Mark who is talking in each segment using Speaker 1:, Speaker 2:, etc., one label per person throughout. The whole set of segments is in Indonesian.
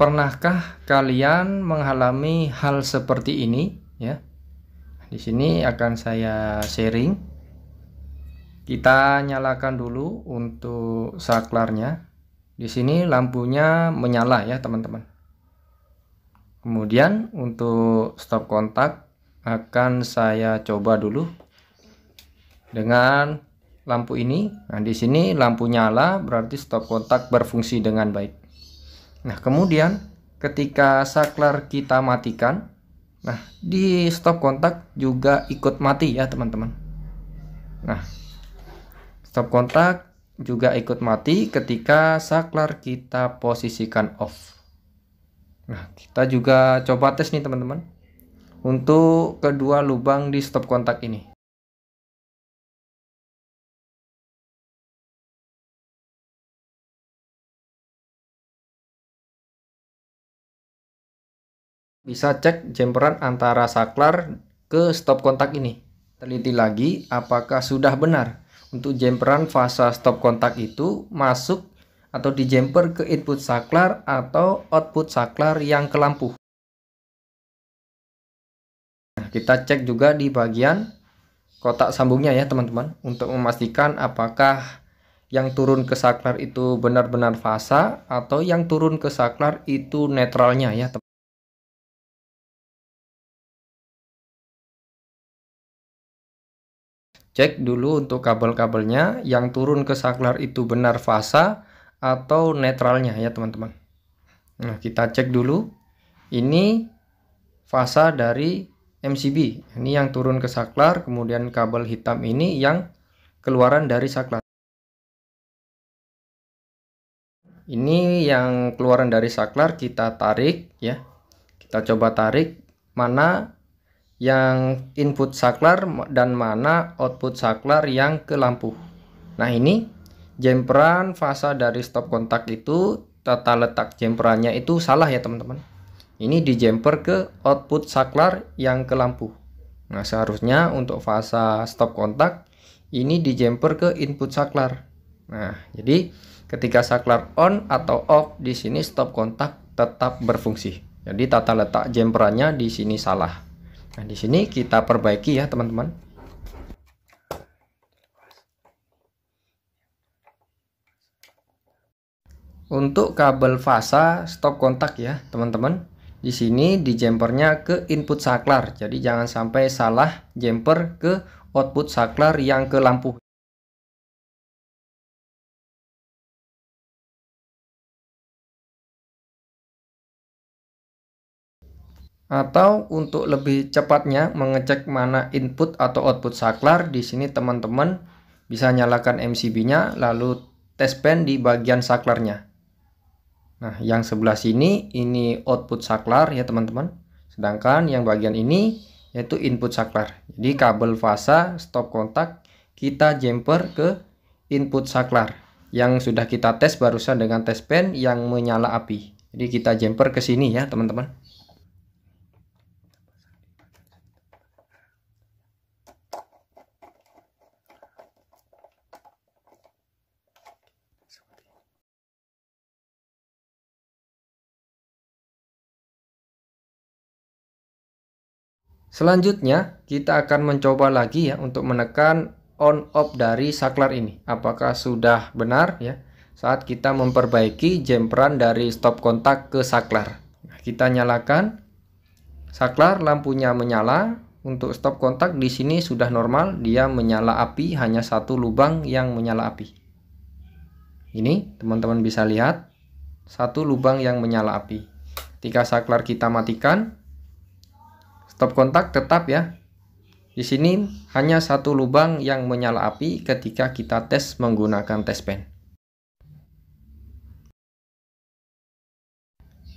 Speaker 1: Pernahkah kalian mengalami hal seperti ini ya? Di sini akan saya sharing. Kita nyalakan dulu untuk saklarnya. Di sini lampunya menyala ya, teman-teman. Kemudian untuk stop kontak akan saya coba dulu dengan lampu ini. Nah, di sini lampu nyala berarti stop kontak berfungsi dengan baik. Nah, kemudian ketika saklar kita matikan, nah di stop kontak juga ikut mati ya, teman-teman. Nah, stop kontak juga ikut mati ketika saklar kita posisikan off. Nah, kita juga coba tes nih, teman-teman, untuk kedua lubang di stop kontak ini. Bisa cek jemperan antara saklar ke stop kontak ini. Teliti lagi apakah sudah benar untuk jemperan fasa stop kontak itu masuk atau dijemper ke input saklar atau output saklar yang ke lampu. Nah, kita cek juga di bagian kotak sambungnya ya, teman-teman, untuk memastikan apakah yang turun ke saklar itu benar-benar fasa atau yang turun ke saklar itu netralnya ya, teman-teman. Cek dulu untuk kabel-kabelnya yang turun ke saklar itu benar fasa atau netralnya ya, teman-teman. Nah, kita cek dulu. Ini fasa dari MCB. Ini yang turun ke saklar, kemudian kabel hitam ini yang keluaran dari saklar. Ini yang keluaran dari saklar, kita tarik ya. Kita coba tarik mana yang input saklar dan mana output saklar yang ke lampu. Nah, ini jemperan fasa dari stop kontak itu, tata letak jemperannya itu salah ya, teman-teman. Ini dijemper ke output saklar yang ke lampu. Nah, seharusnya untuk fasa stop kontak ini dijemper ke input saklar. Nah, jadi ketika saklar on atau off, di sini stop kontak tetap berfungsi. Jadi tata letak jemperannya di sini salah. Nah, di sini kita perbaiki ya, teman-teman. Untuk kabel fasa stop kontak ya, teman-teman. Di sini di jempernya ke input saklar. Jadi jangan sampai salah jemper ke output saklar yang ke lampu. Atau untuk lebih cepatnya mengecek mana input atau output saklar, di sini teman-teman bisa nyalakan MCB-nya lalu tes pen di bagian saklarnya. Nah, yang sebelah sini ini output saklar ya, teman-teman. Sedangkan yang bagian ini yaitu input saklar. Jadi kabel fasa stop kontak kita jemper ke input saklar yang sudah kita tes barusan dengan tes pen yang menyala api. Jadi kita jemper ke sini ya, teman-teman. Selanjutnya kita akan mencoba lagi ya untuk menekan on off dari saklar ini. Apakah sudah benar ya saat kita memperbaiki jemperan dari stop kontak ke saklar. Nah, kita nyalakan saklar, lampunya menyala. Untuk stop kontak di sini sudah normal, dia menyala api, hanya satu lubang yang menyala api. Ini teman-teman bisa lihat satu lubang yang menyala api. Ketika saklar kita matikan, stop kontak tetap ya. Di sini hanya satu lubang yang menyala api ketika kita tes menggunakan tes pen.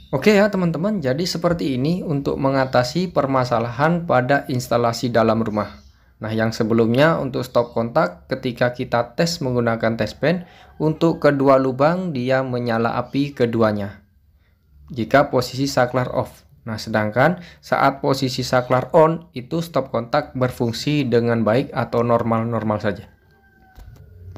Speaker 1: Oke ya, teman-teman, jadi seperti ini untuk mengatasi permasalahan pada instalasi dalam rumah. Nah, yang sebelumnya untuk stop kontak ketika kita tes menggunakan tes pen, untuk kedua lubang dia menyala api keduanya jika posisi saklar off. Nah, sedangkan saat posisi saklar on itu stop kontak berfungsi dengan baik atau normal-normal saja.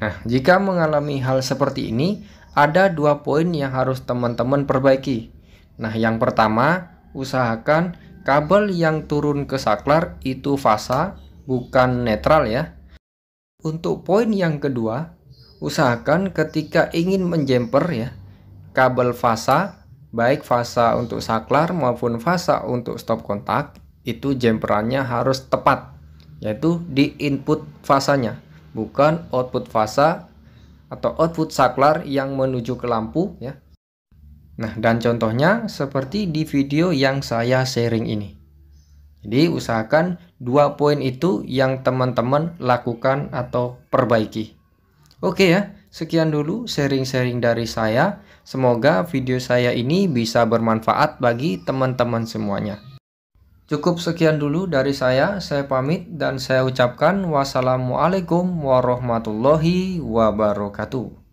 Speaker 1: Nah, jika mengalami hal seperti ini, ada dua poin yang harus teman-teman perbaiki. Nah, yang pertama, usahakan kabel yang turun ke saklar itu fasa, bukan netral ya. Untuk poin yang kedua, usahakan ketika ingin menjumper ya, kabel fasa, baik fasa untuk saklar maupun fasa untuk stop kontak, itu jumperannya harus tepat, yaitu di input fasanya, bukan output fasa atau output saklar yang menuju ke lampu ya. Nah, dan contohnya seperti di video yang saya sharing ini. Jadi usahakan 2 poin itu yang teman-teman lakukan atau perbaiki. Oke ya, sekian dulu sharing-sharing dari saya. Semoga video saya ini bisa bermanfaat bagi teman-teman semuanya. Cukup sekian dulu dari saya pamit dan saya ucapkan wassalamualaikum warahmatullahi wabarakatuh.